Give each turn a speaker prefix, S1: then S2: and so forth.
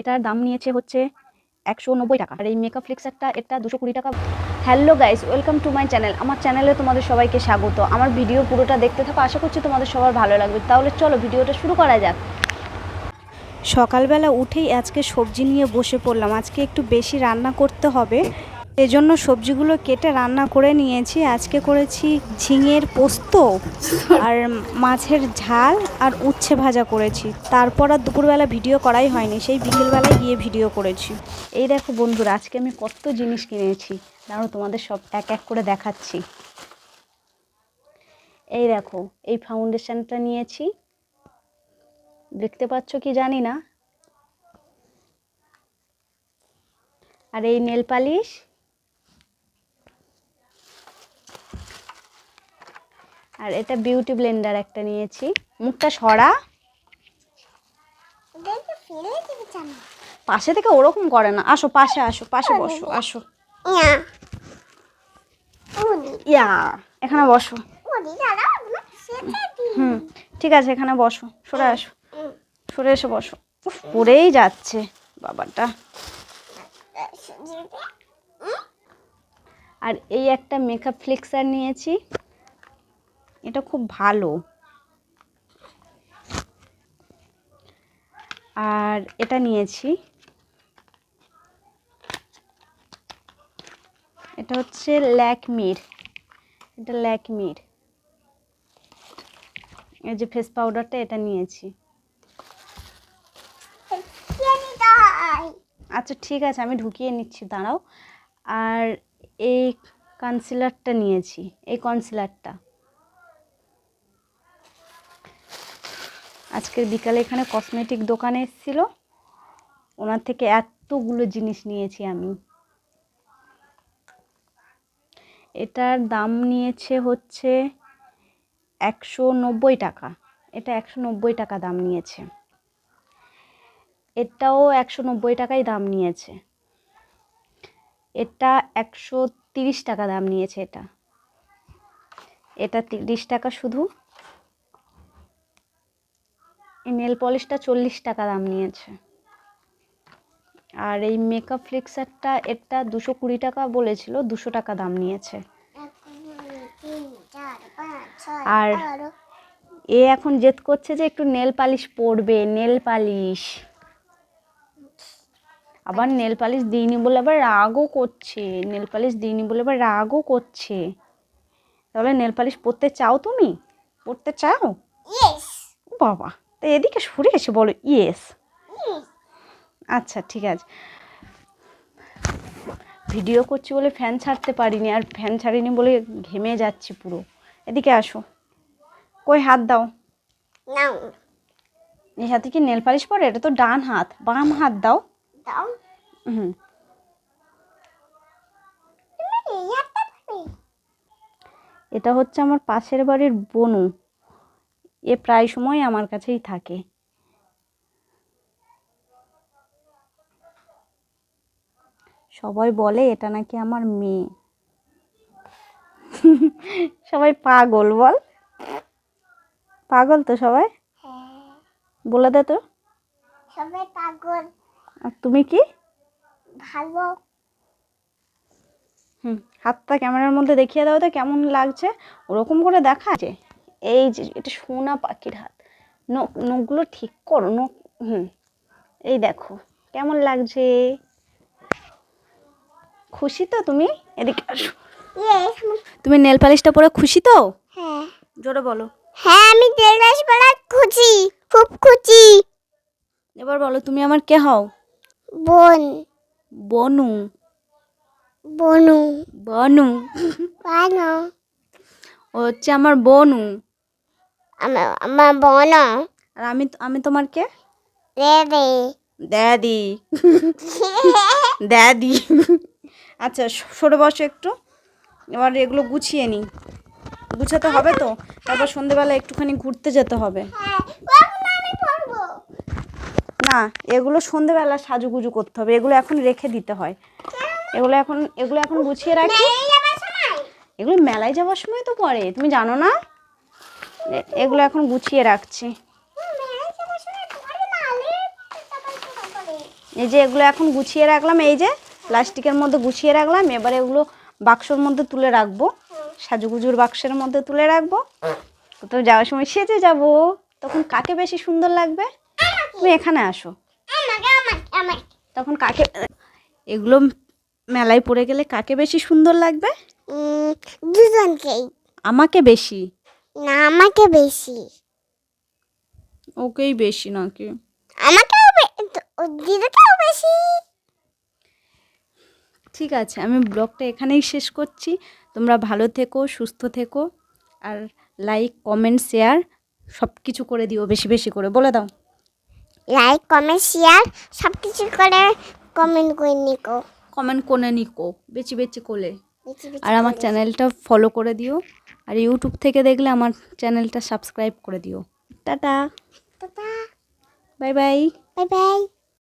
S1: এটার দাম নিয়েছে হচ্ছে 190 টাকা। আর এই মেকআপ ফ্লিক্সারটা এটা 220 টাকা। Hello guys, welcome to my channel. আমার চ্যানেলে তোমাদের সবাইকে স্বাগত। আমার ভিডিও পুরোটা দেখতে থাকো, আশা করছি তোমাদের সবার ভালো লাগবে। তাহলে চলো ভিডিওটা শুরু করা যাক। সকালবেলা উঠেই আজকে সবজি নিয়ে বসে পড়লাম। আজকে একটু বেশি রান্না করতে হবে, এজন্য সবজিগুলো কেটে রান্না করে নিয়েছি। আজকে করেছি ঝিঙের পোস্ত আর মাছের ঝাল আর উচ্ছে ভাজা করেছি। তারপর আর দুপুরবেলা ভিডিও করাই হয়নি, সেই বিকেলবেলায় গিয়ে ভিডিও করেছি। এই দেখো বন্ধুরা, আজকে আমি কত জিনিস কিনেছি, দাঁড়াও তোমাদের সব এক এক করে দেখাচ্ছি। এই দেখো, এই ফাউন্ডেশনটা নিয়েছি, দেখতে পাচ্ছ কি জানি না। আর এই নেল পালিশ, আর এটা বিউটি ব্লেন্ডার একটা নিয়েছি। মুখটা সরা, পাশে থেকে ওরকম করে না। আসো পাশে, আসো পাশে বসো, আসো। ইয়া, এখানে বসো। ঠিক আছে, এখানে বসো, সরে আসো, সরে এসে বসো। পড়েই যাচ্ছে বাবাটা। আর এই একটা মেকআপ ফ্লিক্সার নিয়েছি, এটা খুব ভালো। আর এটা নিয়েছি, এটা হচ্ছে ল্যাকমির, এটা ল্যাকমির এই যে ফেস পাউডারটা, এটা নিয়েছি। আচ্ছা ঠিক আছে, আমি ঢুকিয়ে নিচ্ছি, দাঁড়াও। আর এই কনসিলারটা নিয়েছি, এই কনসিলারটা আজকের বিকালে এখানে কসমেটিক দোকানে এসেছিল, ওনার থেকে এতগুলো জিনিস নিয়েছি আমি। এটার দাম নিয়েছে হচ্ছে 190 টাকা, এটা 190 টাকা দাম নিয়েছে। এটাও 190 টাকাই দাম নিয়েছে। এটা 130 টাকা দাম নিয়েছে। এটা 30 টাকা শুধু। এই নেল পলিশটা 40 টাকা দাম নিয়েছে। আর এই মেকআপ ফ্লিক্সারটা, এটা 220 টাকা বলেছিল, 200 টাকা দাম নিয়েছে। আর এ এখন জেদ করছে যে একটু নেল পালিশ পরবে, নেল পালিশ। আবার নেল পালিশ দিইনি বলে আবার রাগও করছে, নেল পালিশ দিইনি বলে আবার রাগও করছে। তাহলে নেল পালিশ পরতে চাও? তুমি পরতে চাও? ইয়েস। বাবা, তো এদিকে সরে এসে বলো ইয়েস। আচ্ছা ঠিক আছে। ভিডিও করছি বলে ফ্যান ছাড়তে পারিনি, আর ফ্যান ছাড়িনি বলে ঘেমে যাচ্ছি পুরো। এদিকে আসো। কই হাত দাও। এই হাতে কি নেল পালিশ পরে? এটা তো ডান হাত, বাম হাত দাও। হুম। এটা হচ্ছে আমার পাশের বাড়ির বনু, এ প্রায় সময় আমার কাছেই থাকে। সবাই বলে এটা নাকি আমার মেয়ে। সবাই পাগল বল, পাগল তো সবাই। বলে দে তো, সবাই পাগল। আর তুমি কি? ভালো। হাতটা ক্যামেরার মধ্যে দেখিয়ে দাও তো কেমন লাগছে, ওরকম করে দেখা আছে। এই যে এটা সোনা পাখির হাত। নখগুলো ঠিক করো, নখ। এই দেখো কেমন লাগছে। খুশি তো তুমি? এদিকে আসো। তুমি নেল পালিশটা পরে খুশি তো? হ্যাঁ। জোরে বলো। হ্যাঁ, আমি নেল পালিশ পরে খুশি, খুব খুশি। এবার বলো, তুমি আমার কে হও? বোন। বনু। বনু। বনু। বনু। ও হচ্ছে আমার বনু। আমার বনু। আর আমি তোমার কে? দাদি। দাদি। দাদি। আচ্ছা সরে বসো একটু। এবার এগুলো গুছিয়ে নিই, গুছাতে হবে তো, তারপর সন্ধ্যেবেলা একটুখানি ঘুরতে যেতে হবে। না, এগুলো সন্ধ্যেবেলা সাজুগুজু করতে হবে, এগুলো এখন রেখে দিতে হয়। এগুলো এখন গুছিয়ে রাখি। এগুলো মেলায় যাওয়ার সময় তো পরে, তুমি জানো না? এগুলো এখন গুছিয়ে রাখছি। এই যে এগুলো এখন গুছিয়ে রাখলাম, এই যে প্লাস্টিকের মধ্যে গুছিয়ে রাখলাম। এবারে এগুলো বাক্সর মধ্যে তুলে রাখবো, সাজুগুজুর বাক্সের মধ্যে তুলে রাখবো। কোথাও যাওয়ার সময় সেজে যাব, তখন কাকে বেশি সুন্দর লাগবে? তুমি এখানে আসো, তখন কাকে, এগুলো মেলায় পড়ে গেলে কাকে বেশি সুন্দর লাগবে?
S2: দুজনকেই।
S1: আমাকে বেশি
S2: না, আমাকে বেশি।
S1: ওকেই বেশি নাকি?
S2: আমাকেও দিদিকেও বেশি।
S1: ঠিক আছে, আমি ব্লগটা এখানেই শেষ করছি। তোমরা ভালো থেকো, সুস্থ থেকো, আর লাইক কমেন্ট শেয়ার সব কিছু করে দিও, বেশি বেশি করে বলে দাও।
S2: লাইক কমেন্ট শেয়ার সব কিছু করে কমেন্ট করে নিকো,
S1: কমেন্ট করে নিকো, বেশি বেশি করে।
S2: বেশি বেশি
S1: আর আমার
S2: করে।
S1: চ্যানেলটা ফলো করে দিও, আর ইউটিউব থেকে দেখলে আমার চ্যানেলটা সাবস্ক্রাইব করে দিও। Tata,
S2: tata,
S1: bye bye.
S2: Bye bye.